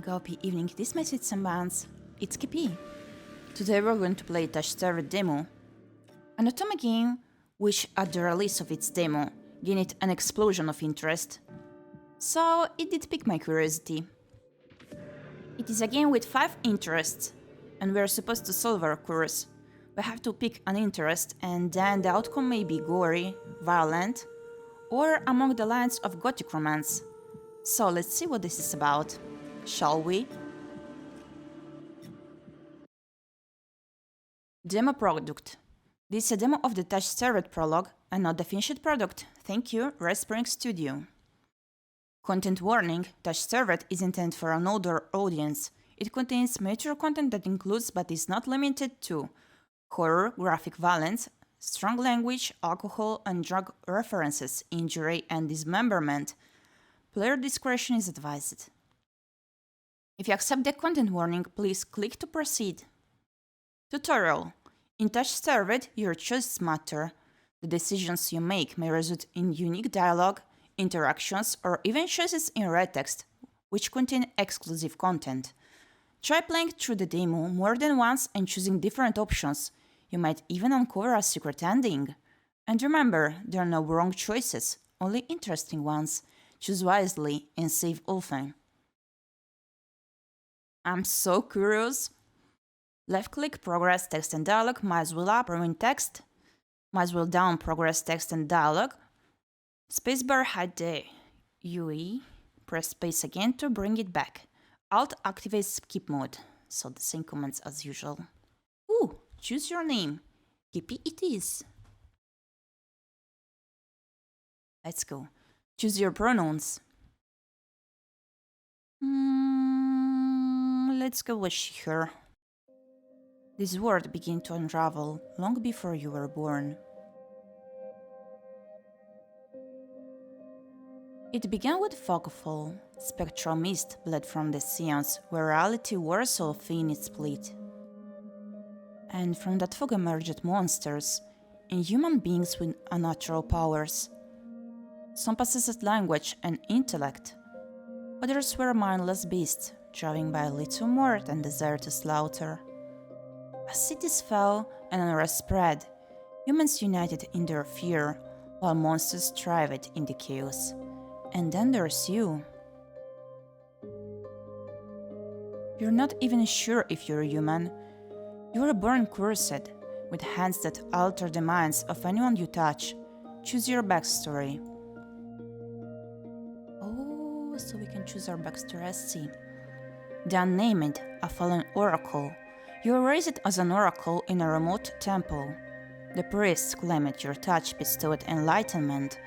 Gaopi evening, this message semblance. It's Gyepi. Today we're going to play Touchstarved demo, an otome game which at the release of its demo gained an explosion of interest. So it did pique my curiosity. It is a game with 5 interests, and we're supposed to solve our course. We have to pick an interest and then the outcome may be gory, violent, or among the lines of gothic romance. So let's see what this is about, shall we? Demo product. This is a demo of the Touchstarved prologue and not the finished product. Thank you, Red Spring Studio. Content warning: Touchstarved is intended for an older audience. It contains mature content that includes but is not limited to horror, graphic violence, strong language, alcohol and drug references, injury and dismemberment. Player discretion is advised. If you accept the content warning, please click to proceed. Tutorial. In Touchstarved, your choices matter. The decisions you make may result in unique dialogue, interactions, or even choices in red text, which contain exclusive content. Try playing through the demo more than once and choosing different options. You might even uncover a secret ending. And remember, there are no wrong choices, only interesting ones. Choose wisely and save often. I'm so curious. Left-click progress text and dialogue, mouse wheel up, remove text. Mouse wheel down, progress text and dialogue. Spacebar hide the UE. Press space again to bring it back. Alt activates skip mode. So the same commands as usual. Ooh, choose your name. Gyepi it is. Let's go. Choose your pronouns. Let's go with she, her. This word began to unravel long before you were born. It began with fogfall. Spectral mist bled from the seance where reality wore so thin it split. And from that fog emerged monsters, inhuman beings with unnatural powers. Some possessed language and intellect. Others were mindless beasts, driving by little more than desire to slaughter. As cities fell and unrest spread, humans united in their fear, while monsters thrived in the chaos. And then there's you. You're not even sure if you're human. You were born cursed, with hands that alter the minds of anyone you touch. Choose your backstory. Oh, so we can choose our backstory. I see. The Unnamed, a fallen oracle. You were raised as an oracle in a remote temple. The priests claimed your touch bestowed enlightenment,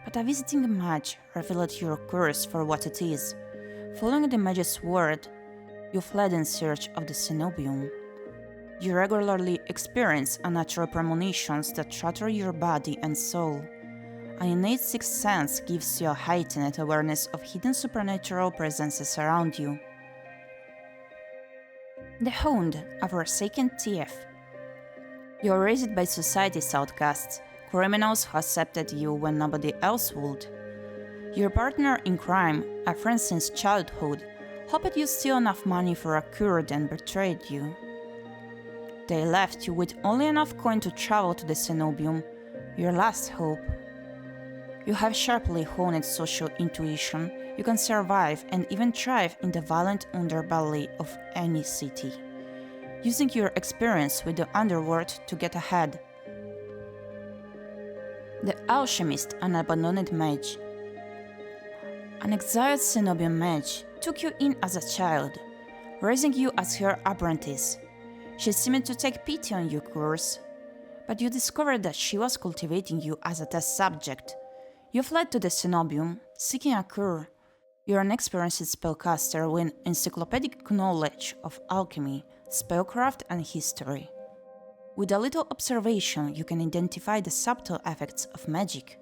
but a visiting mage revealed your curse for what it is. Following the mage's word, you fled in search of the cenobium. You regularly experience unnatural premonitions that shatter your body and soul. An innate sixth sense gives you a heightened awareness of hidden supernatural presences around you. The Hound, a forsaken thief. You are raised by society's outcasts, criminals who accepted you when nobody else would. Your partner in crime, a friend since childhood, hoped you steal enough money for a cure and betrayed you. They left you with only enough coin to travel to the cenobium, your last hope. You have sharply honed social intuition. You can survive and even thrive in the violent underbelly of any city, using your experience with the underworld to get ahead. The Alchemist, an abandoned mage. An exiled cenobium mage took you in as a child, raising you as her apprentice. She seemed to take pity on your course, but you discovered that she was cultivating you as a test subject. You fled to the cenobium, seeking a cure. You're an experienced spellcaster with encyclopedic knowledge of alchemy, spellcraft, and history. With a little observation, you can identify the subtle effects of magic.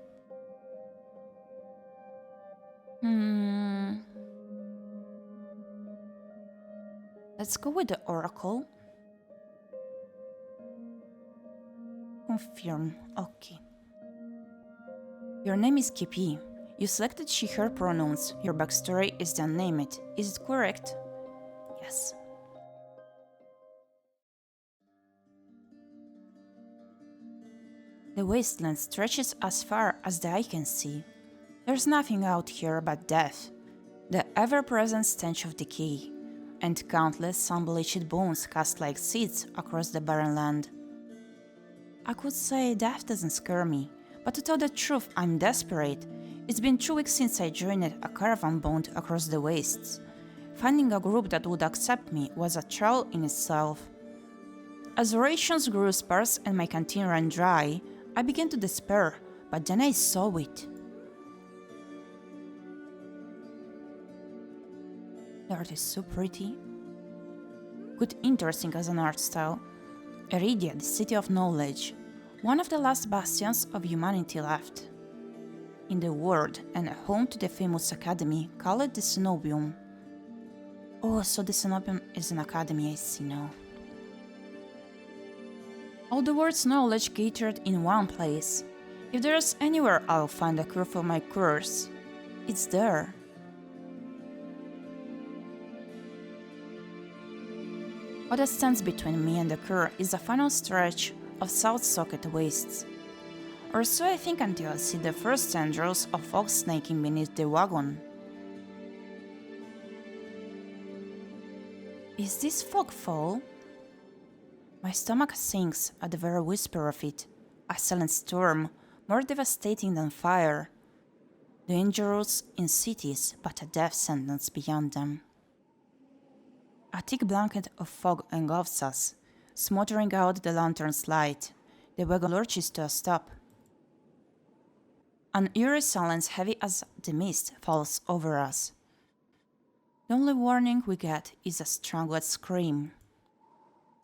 Let's go with the Oracle. Confirm. Okay. Your name is Gyepi. You selected she, her pronouns. Your backstory is the Unnamed. Is it correct? Yes. The wasteland stretches as far as the eye can see. There's nothing out here but death, the ever-present stench of decay, and countless sun-bleached bones cast like seeds across the barren land. I could say death doesn't scare me, but to tell the truth, I'm desperate. It's been 2 weeks since I joined a caravan bound across the wastes. Finding a group that would accept me was a trial in itself. As rations grew sparse and my canteen ran dry, I began to despair, but then I saw it. The art is so pretty. Good, interesting as an art style. ʟɪᴟ, the city of knowledge, one of the last bastions of humanity left in the world and home to the famous academy called the Cenobium. Oh, so the Cenobium is an academy, I see now. All the world's knowledge gathered in one place. If there's anywhere I'll find a cure for my curse, it's there. What that stands between me and the cure is the final stretch of salt-soaked wastes. Or so I think until I see the first tendrils of fog snaking beneath the wagon. Is this fog fall? My stomach sinks at the very whisper of it, a silent storm, more devastating than fire. Dangerous in cities, but a death sentence beyond them. A thick blanket of fog engulfs us, smothering out the lantern's light. The wagon lurches to a stop. An eerie silence heavy as the mist falls over us. The only warning we get is a strangled scream.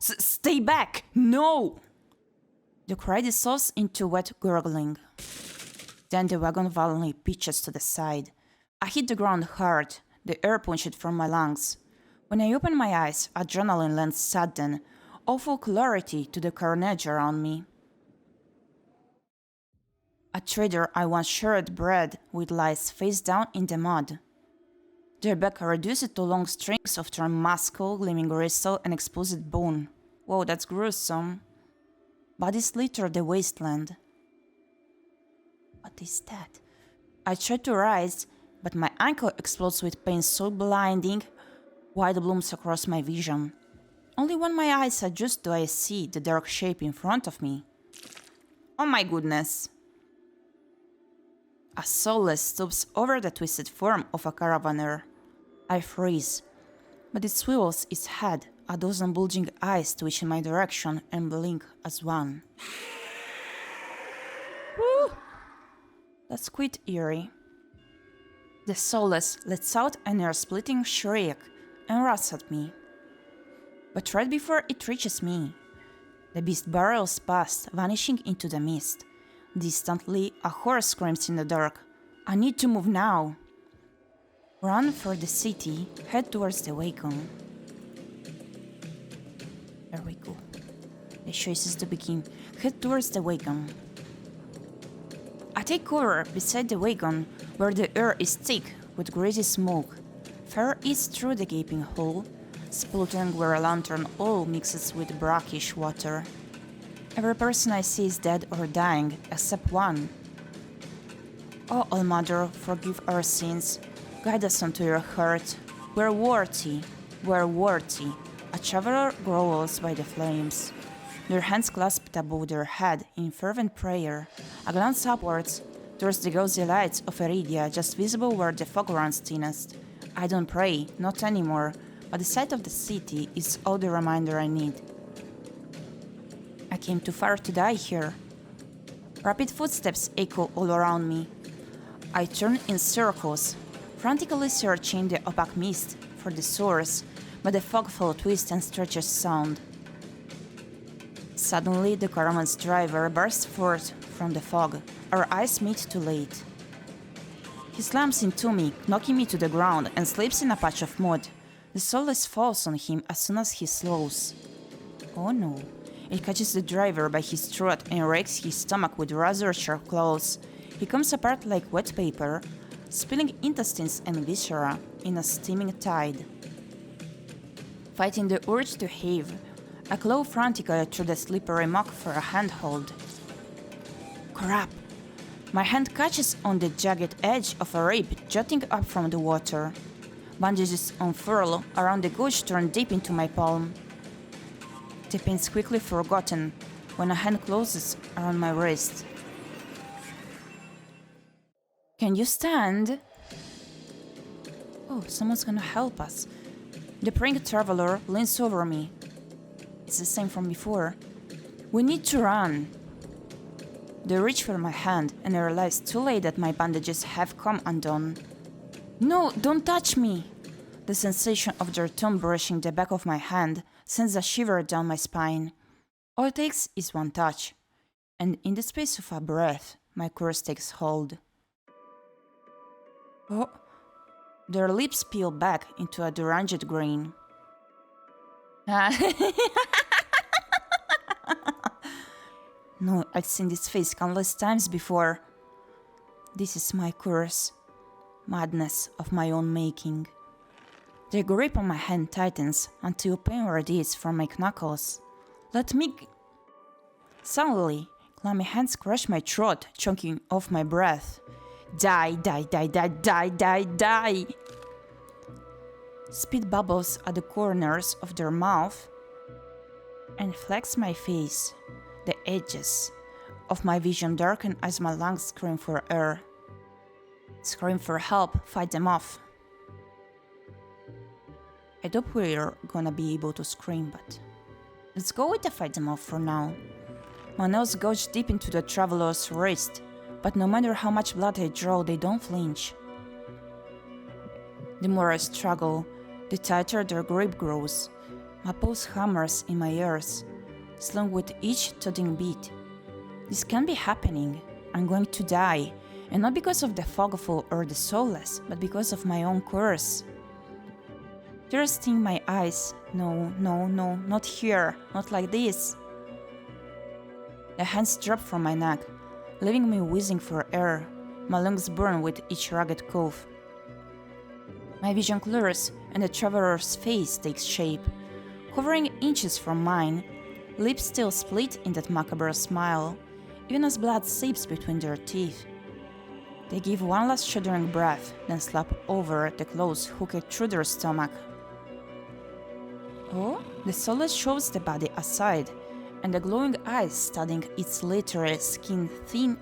Stay back! No! The cry dissolves into wet gurgling. Then the wagon violently pitches to the side. I hit the ground hard, the air punched from my lungs. When I open my eyes, adrenaline lends sudden, awful clarity to the carnage around me. A trader I once shared bread with lies face down in the mud. Their back reduced to long strings of torn muscle, gleaming gristle, and exposed bone. Whoa, that's gruesome. Bodies litter the wasteland. What is that? I try to rise, but my ankle explodes with pain so blinding, white blooms across my vision. Only when my eyes adjust do I see the dark shape in front of me. Oh my goodness! A soulless stoops over the twisted form of a caravaner. I freeze, but it swivels its head, a dozen bulging eyes twitch in my direction and blink as one. Woo! That's quite eerie. The soulless lets out an ear-splitting shriek and runs at me. But right before it reaches me, the beast barrels past, vanishing into the mist. Distantly, a horse screams in the dark. I need to move now. Run for the city, head towards the wagon. There we go. The choice is to begin. Head towards the wagon. I take cover beside the wagon, where the air is thick with greasy smoke. Fire eats through the gaping hole, spluttering where a lantern oil mixes with brackish water. Every person I see is dead or dying, except one. Oh, All-Mother, forgive our sins. Guide us onto your heart. We're worthy. We're worthy. A traveler growls by the flames. Their hands clasped above their head in fervent prayer. A glance upwards, towards the gauzy lights of ʟɪᴟ, just visible where the fog runs thinnest. I don't pray, not anymore, but the sight of the city is all the reminder I need. I came too far to die here. Rapid footsteps echo all around me. I turn in circles, frantically searching the opaque mist for the source, but the fogful twists and stretches sound. Suddenly, the caravan's driver bursts forth from the fog. Our eyes meet too late. He slams into me, knocking me to the ground, and slips in a patch of mud. The soulless falls on him as soon as he slows. Oh no. It catches the driver by his throat and rakes his stomach with razor-sharp claws. He comes apart like wet paper, spilling intestines and viscera in a steaming tide. Fighting the urge to heave, I claw frantically through the slippery muck for a handhold. Crap! My hand catches on the jagged edge of a rib jutting up from the water. Bandages unfurl around the gouge turn deep into my palm. The pain's quickly forgotten when a hand closes around my wrist. Can you stand? Oh, someone's gonna help us. The praying traveler leans over me. It's the same from before. We need to run. They reach for my hand, and I realize too late that my bandages have come undone. No, don't touch me! The sensation of their tongue brushing the back of my hand sends a shiver down my spine. All it takes is one touch, and in the space of a breath, my curse takes hold. Oh, their lips peel back into a deranged grin. No, I've seen this face countless times before. This is my curse. Madness of my own making. The grip on my hand tightens until pain radiates from my knuckles. Let me... Suddenly, clammy hands crush my throat, choking off my breath. Die, die, die, die, die, die, die! Spit bubbles at the corners of their mouth and flecks my face. The edges of my vision darken as my lungs scream for air. Scream for help, fight them off. I doubt we're gonna be able to scream, but let's go with the fight them off for now. My nails gouge deep into the traveler's wrist, but no matter how much blood I draw, they don't flinch. The more I struggle, the tighter their grip grows. My pulse hammers in my ears, slung with each thudding beat. This can't be happening. I'm going to die, and not because of the fogful or the soulless, but because of my own curse. Tears sting my eyes. No, no, no, not here, not like this. The hands drop from my neck, leaving me wheezing for air. My lungs burn with each ragged cough. My vision clears, and the traveler's face takes shape, hovering inches from mine. Lips still split in that macabre smile, even as blood seeps between their teeth. They give one last shuddering breath, then slap over the claws hooked through their stomach. Oh, the soulless shoves the body aside, and the glowing eyes studying its literal skin thin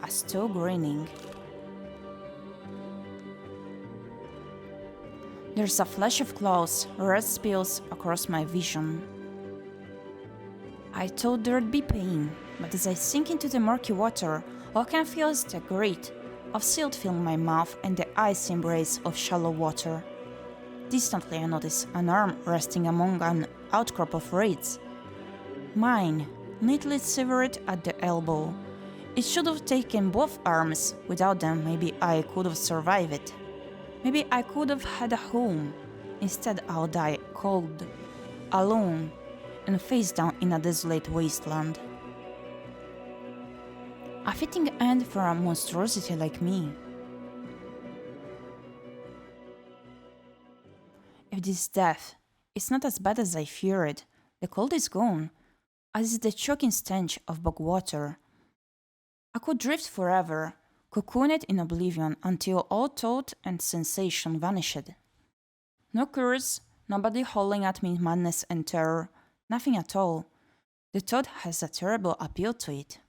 are still grinning. There's a flash of claws, red spills across my vision. I thought there'd be pain, but as I sink into the murky water, all I can feel is the grit of silt filling my mouth and the ice embrace of shallow water. Distantly, I notice an arm resting among an outcrop of reeds. Mine, neatly severed at the elbow. It should have taken both arms. Without them, maybe I could have survived it. Maybe I could have had a home. Instead, I'll die cold, alone, and face down in a desolate wasteland. A fitting end for a monstrosity like me. If this is death, it's not as bad as I feared. The cold is gone, as is the choking stench of bog water. I could drift forever, cocooned in oblivion until all thought and sensation vanished. No curse, nobody howling at me in madness and terror, nothing at all. The thought has a terrible appeal to it.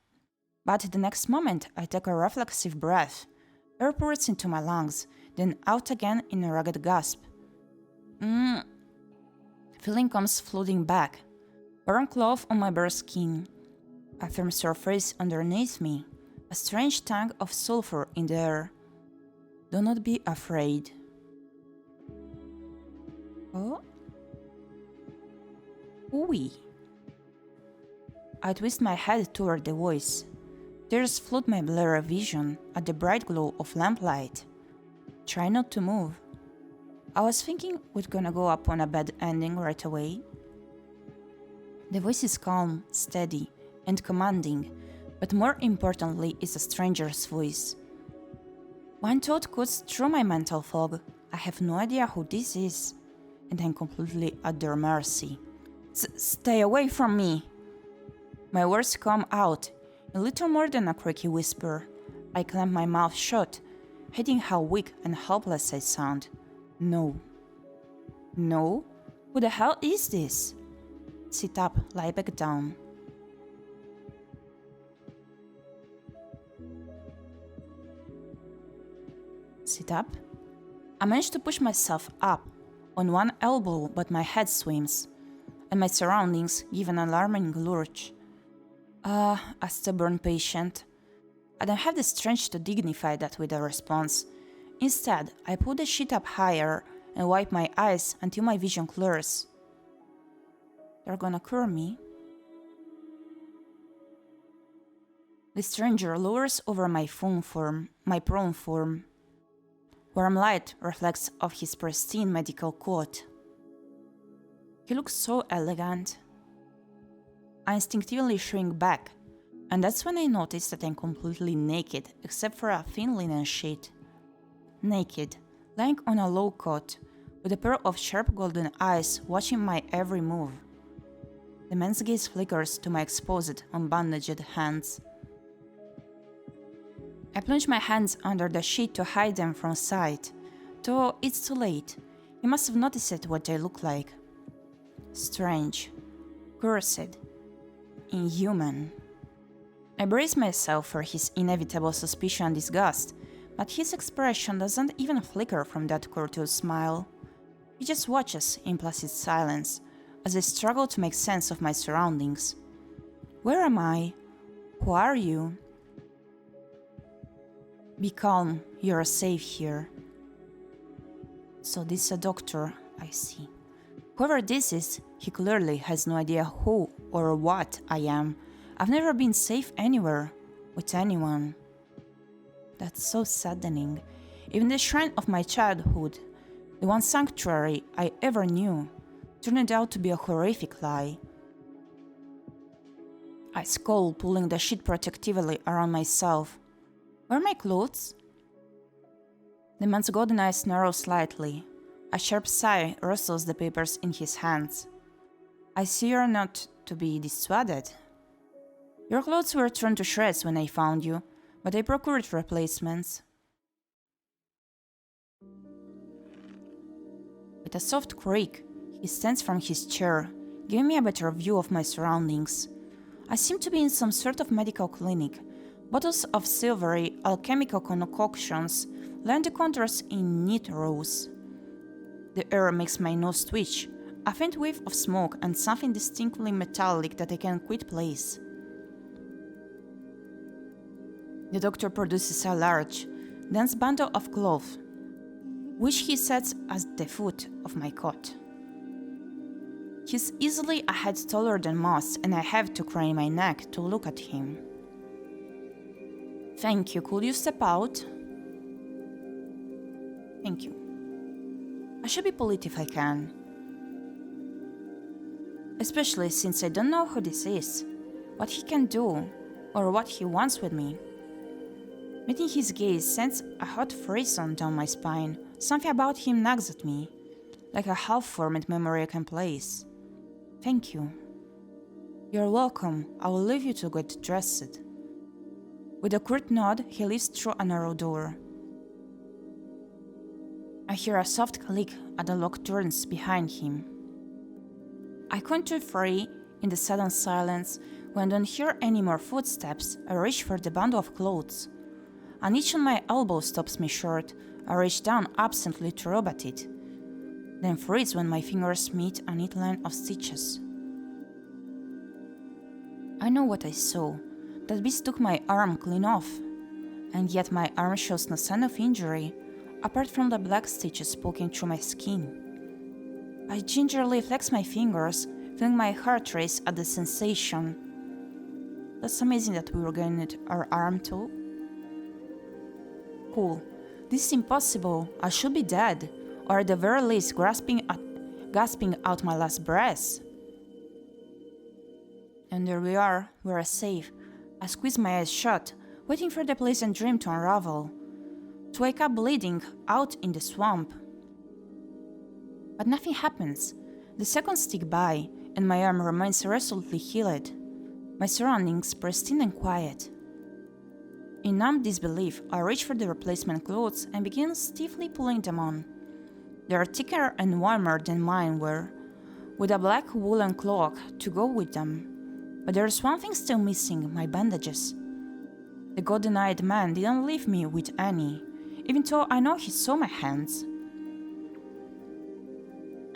But the next moment I take a reflexive breath. Air pours into my lungs, then out again in a ragged gasp. Feeling comes flooding back. Warm cloth on my bare skin. A firm surface underneath me. A strange tang of sulfur in the air. Do not be afraid. Oh? Oui. I twist my head toward the voice. Tears flood my blurry vision at the bright glow of lamplight. Try not to move. I was thinking we're gonna go up on a bad ending right away. The voice is calm, steady, and commanding, but more importantly is a stranger's voice. One thought cuts through my mental fog. I have no idea who this is. and I'm completely at their mercy. Stay away from me! My words come out, a little more than a creaky whisper. I clamp my mouth shut, hating how weak and helpless I sound. No. No? Who the hell is this? Sit up, lie back down. Sit up? I manage to push myself up, on one elbow, but my head swims, and my surroundings give an alarming lurch. A stubborn patient. I don't have the strength to dignify that with a response. Instead, I pull the sheet up higher and wipe my eyes until my vision clears. They're gonna cure me. The stranger lowers over my prone form. Warm light reflects off his pristine medical coat. He looks so elegant. I instinctively shrink back, and that's when I notice that I'm completely naked except for a thin linen sheet. Naked, lying on a low cot, with a pair of sharp golden eyes watching my every move. The man's gaze flickers to my exposed, unbandaged hands. I plunge my hands under the sheet to hide them from sight, though it's too late. He must have noticed what they look like. Strange, cursed, inhuman. I brace myself for his inevitable suspicion and disgust, but his expression doesn't even flicker from that courteous smile. He just watches in placid silence as I struggle to make sense of my surroundings. Where am I? Who are you? Be calm, you're safe here. So this is a doctor, I see. Whoever this is, he clearly has no idea who or what I am. I've never been safe anywhere, with anyone. That's so saddening. Even the shrine of my childhood, the one sanctuary I ever knew, turned out to be a horrific lie. I scowl, pulling the sheet protectively around myself. Where are my clothes? The man's golden eyes narrow slightly. A sharp sigh rustles the papers in his hands. I see you're not to be dissuaded. Your clothes were torn to shreds when I found you, but I procured replacements. With a soft creak, he stands from his chair, giving me a better view of my surroundings. I seem to be in some sort of medical clinic. Bottles of silvery, alchemical concoctions line the counters in neat rows. The air makes my nose twitch, a faint whiff of smoke and something distinctly metallic that I can't quite place. The doctor produces a large, dense bundle of cloth, which he sets at the foot of my cot. He's easily a head taller than most, and I have to crane my neck to look at him. Thank you, could you step out? Thank you. I should be polite if I can. Especially since I don't know who this is, what he can do, or what he wants with me. Meeting his gaze sends a hot frisson down my spine. Something about him nags at me, like a half-formed memory I can place. Thank you. You're welcome. I will leave you to get dressed. With a curt nod, he leaves through a narrow door. I hear a soft click as the lock turns behind him. I contour free in the sudden silence. When I don't hear any more footsteps, I reach for the bundle of clothes. An itch on my elbow stops me short. I reach down absently to rub at it, then freeze when my fingers meet a neat line of stitches. I know what I saw. That beast took my arm clean off, and yet my arm shows no sign of injury, apart from the black stitches poking through my skin. I gingerly flex my fingers, feeling my heart race at the sensation. That's amazing that we regained our arm too. Cool. This is impossible. I should be dead, or at the very least gasping out my last breath. And there we are. We're safe. I squeeze my eyes shut, waiting for the pleasant dream to unravel, to wake up bleeding out in the swamp. But nothing happens. The seconds tick by, and my arm remains resolutely healed. My surroundings pristine and quiet. In numb disbelief, I reach for the replacement clothes and begin stiffly pulling them on. They are thicker and warmer than mine were, with a black woolen cloak to go with them. But there's one thing still missing, my bandages. The golden-eyed man didn't leave me with any, even though I know he saw my hands.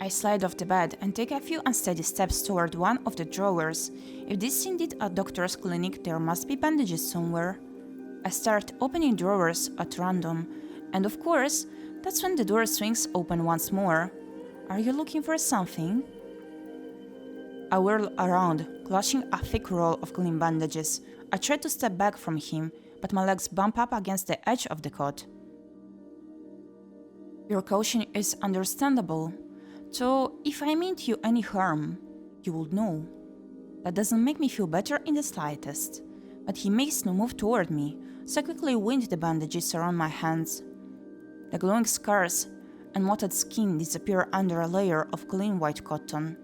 I slide off the bed and take a few unsteady steps toward one of the drawers. If this is indeed a doctor's clinic, there must be bandages somewhere. I start opening drawers at random, and of course, that's when the door swings open once more. Are you looking for something? I whirl around, clutching a thick roll of clean bandages. I try to step back from him, but my legs bump up against the edge of the cot. Your caution is understandable. So, if I meant you any harm, you would know. That doesn't make me feel better in the slightest. But he makes no move toward me, so I quickly wind the bandages around my hands. The glowing scars and mottled skin disappear under a layer of clean white cotton.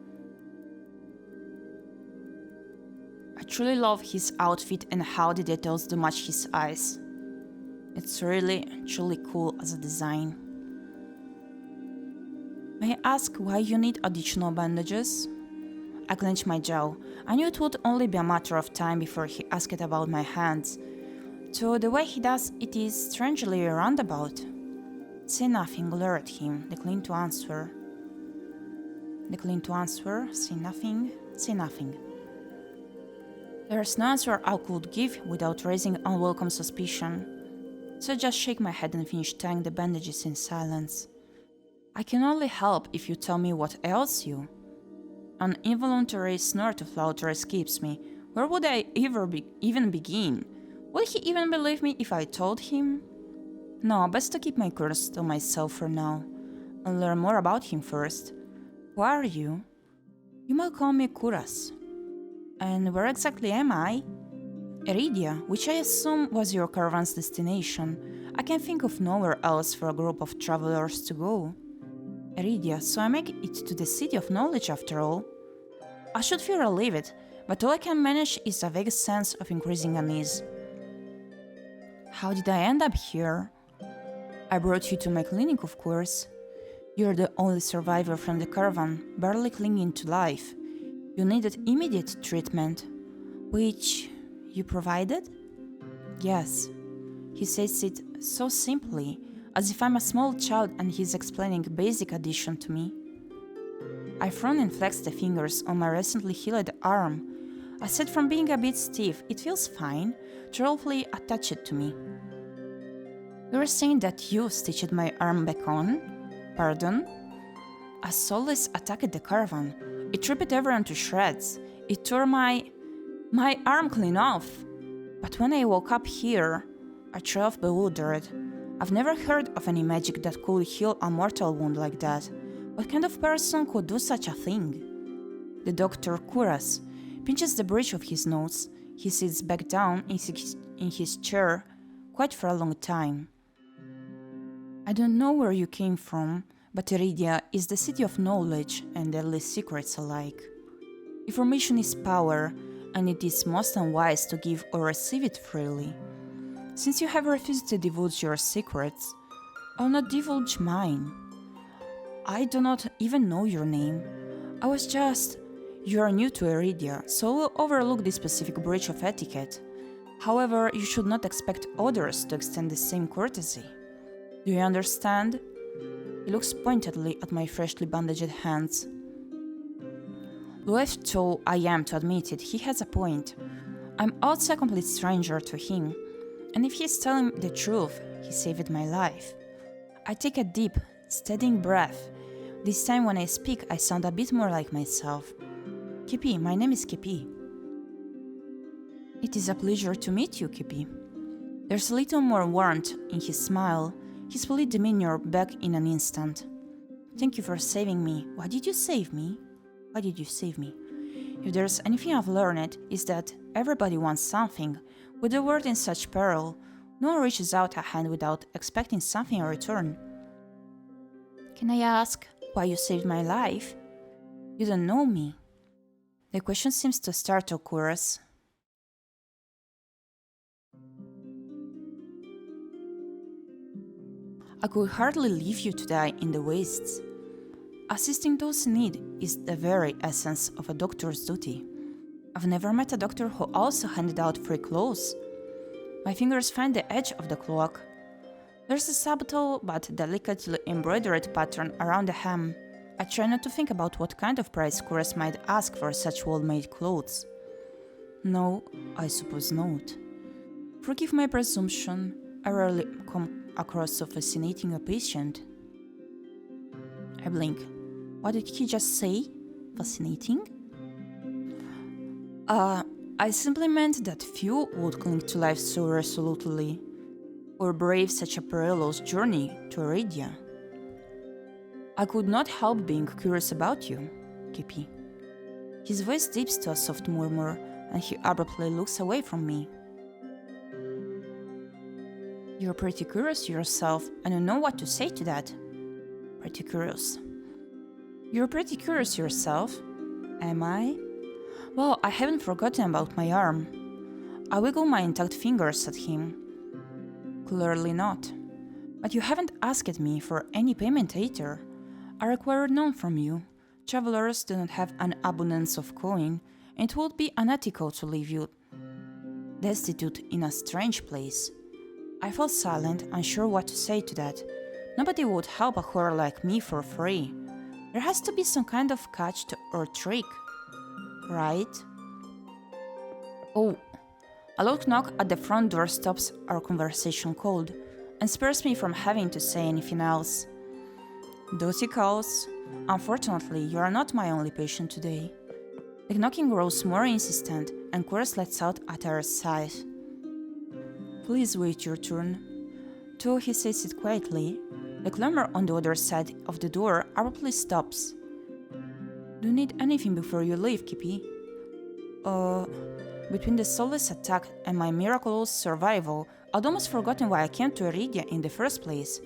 I truly love his outfit and how the details do match his eyes. It's really, truly cool as a design. May I ask why you need additional bandages? I clench my jaw. I knew it would only be a matter of time before he asked about my hands. So the way he does it is strangely roundabout. Say nothing, lured him, declined to answer. Declined to answer, say nothing, say nothing. There's no answer I could give without raising unwelcome suspicion. So I just shake my head and finish tying the bandages in silence. I can only help if you tell me what ails you. An involuntary snort of laughter escapes me. Where would I even begin? Would he even believe me if I told him? No, best to keep my curse to myself for now. I'll learn more about him first. Who are you? You might call me Kuras. And where exactly am I? ʟɪᴟ, which I assume was your caravan's destination. I can think of nowhere else for a group of travelers to go. ʟɪᴟ, so I make it to the city of knowledge after all. I should feel relieved, but all I can manage is a vague sense of increasing unease. How did I end up here? I brought you to my clinic, of course. You're the only survivor from the caravan, barely clinging to life. You needed immediate treatment, which you provided? Yes. He says it so simply, as if I'm a small child and he's explaining basic addition to me. I frown and flex the fingers on my recently healed arm. Aside from being a bit stiff, it feels fine to roughly attach it to me. You were saying that you stitched my arm back on? Pardon? A soulless attacked the caravan. It ripped everyone to shreds. It tore my arm clean off. But when I woke up here, I trailed off bewildered. I've never heard of any magic that could heal a mortal wound like that. What kind of person could do such a thing? The doctor, Kuras, pinches the bridge of his nose. He sits back down in his chair, quite for a long time. I don't know where you came from, but ʟɪᴟ is the city of knowledge and deadly secrets alike. Information is power, and it is most unwise to give or receive it freely. Since you have refused to divulge your secrets, I'll not divulge mine. I do not even know your name. You are new to ʟɪᴟ, so we'll overlook this specific breach of etiquette. However, you should not expect others to extend the same courtesy. Do you understand? He looks pointedly at my freshly bandaged hands. Loath though I am to admit it, he has a point. I'm also a complete stranger to him, and if he's telling the truth, he saved my life. I take a deep, steadying breath. This time when I speak, I sound a bit more like myself. Gyepi, my name is Gyepi. It is a pleasure to meet you, Gyepi. There's a little more warmth in his smile, his polite demeanor back in an instant. Thank you for saving me. Why did you save me? Why did you save me? If there's anything I've learned, is that everybody wants something. With the world in such peril, no one reaches out a hand without expecting something in return. Can I ask, Why you saved my life? You don't know me. The question seems to startle Chorus. I could hardly leave you to die in the wastes. Assisting those in need is the very essence of a doctor's duty. I've never met a doctor who also handed out free clothes. My fingers find the edge of the cloak. There's a subtle but delicately embroidered pattern around the hem. I try not to think about what kind of price Chorus might ask for such well-made clothes. No, I suppose not. Forgive my presumption, I rarely come across so fascinating a patient. I blink. What did he just say? Fascinating? I simply meant that few would cling to life so resolutely, or brave such a perilous journey to ʟɪᴟ. I could not help being curious about you, Gyepi. His voice dips to a soft murmur, and he abruptly looks away from me. You're pretty curious yourself, and you know what to say to that. Pretty curious. You're pretty curious yourself? Am I? Well, I haven't forgotten about my arm. I wiggle my intact fingers at him. Clearly not. But you haven't asked me for any payment either. I require none from you. Travelers do not have an abundance of coin, and it would be unethical to leave you destitute in a strange place. I fell silent, unsure what to say to that. Nobody would help a whore like me for free. There has to be some kind of catch or trick, right? Oh, a loud knock at the front door stops our conversation cold and spares me from having to say anything else. Duty calls. Unfortunately, you are not my only patient today. The knocking grows more insistent, and Chorus lets out a tired sigh. Please wait your turn. Though he says it quietly, the clamor on the other side of the door abruptly stops. Do you need anything before you leave, Gyepi? Between the soulless attack and my miraculous survival, I'd almost forgotten why I came to ʟɪᴟ in the first place.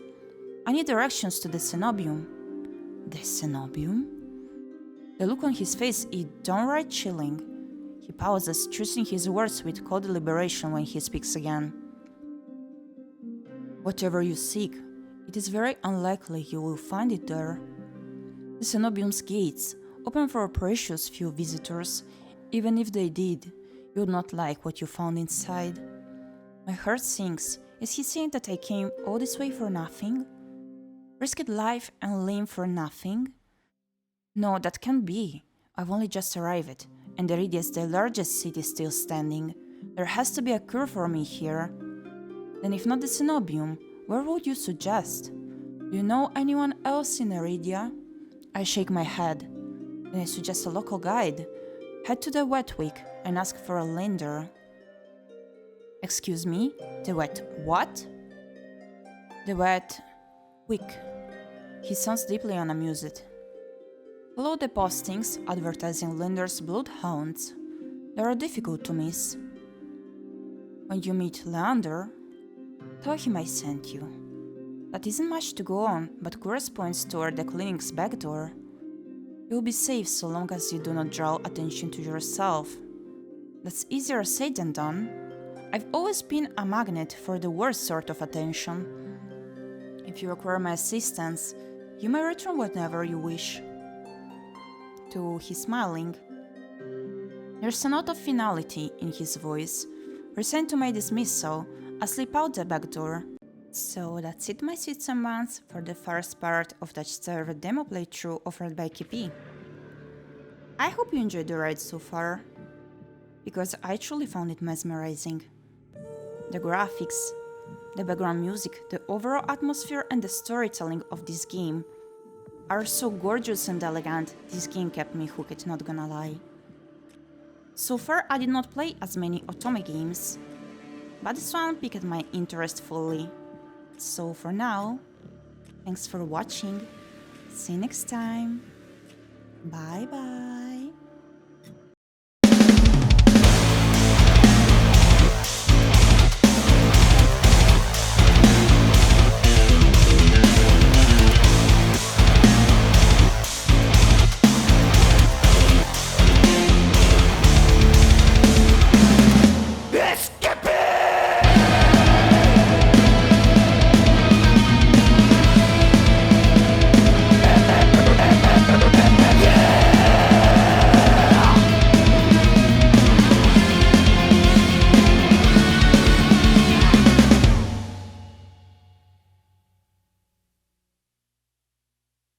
I need directions to the cenobium. The cenobium? The look on his face is downright chilling. He pauses, choosing his words with cold deliberation when he speaks again. Whatever you seek, it is very unlikely you will find it there. The cenobium's gates open for a precious few visitors. Even if they did, you would not like what you found inside. My heart sinks. Is he saying that I came all this way for nothing? Risked life and limb for nothing? No, that can't be. I've only just arrived, and ʟɪᴟ is the largest city still standing. There has to be a cure for me here. Then if not the cenobium, where would you suggest? Do you know anyone else in ʟɪᴟ? I shake my head. Then I suggest a local guide. Head to the wet week and ask for a lender. Excuse me? The wet what? The wet week. He sounds deeply unamused. Follow the postings advertising lenders' bloodhounds. They are difficult to miss. When you meet Leander, tell him I sent you. That isn't much to go on, but corresponds toward the clinic's back door. You'll be safe so long as you do not draw attention to yourself. That's easier said than done. I've always been a magnet for the worst sort of attention. If you require my assistance, you may return whenever you wish. To his smiling. There's a note of finality in his voice. Resigned to my dismissal, I slip out the back door. So that's it, my sweet someones, for the first part of Touchstarved demo playthrough offered by Gyepi. I hope you enjoyed the ride so far, because I truly found it mesmerizing. The graphics, the background music, the overall atmosphere and the storytelling of this game are so gorgeous and elegant. This game kept me hooked, not gonna lie. So far I did not play as many otome games, but this one piqued my interest fully. So for now, thanks for watching, see you next time, bye bye.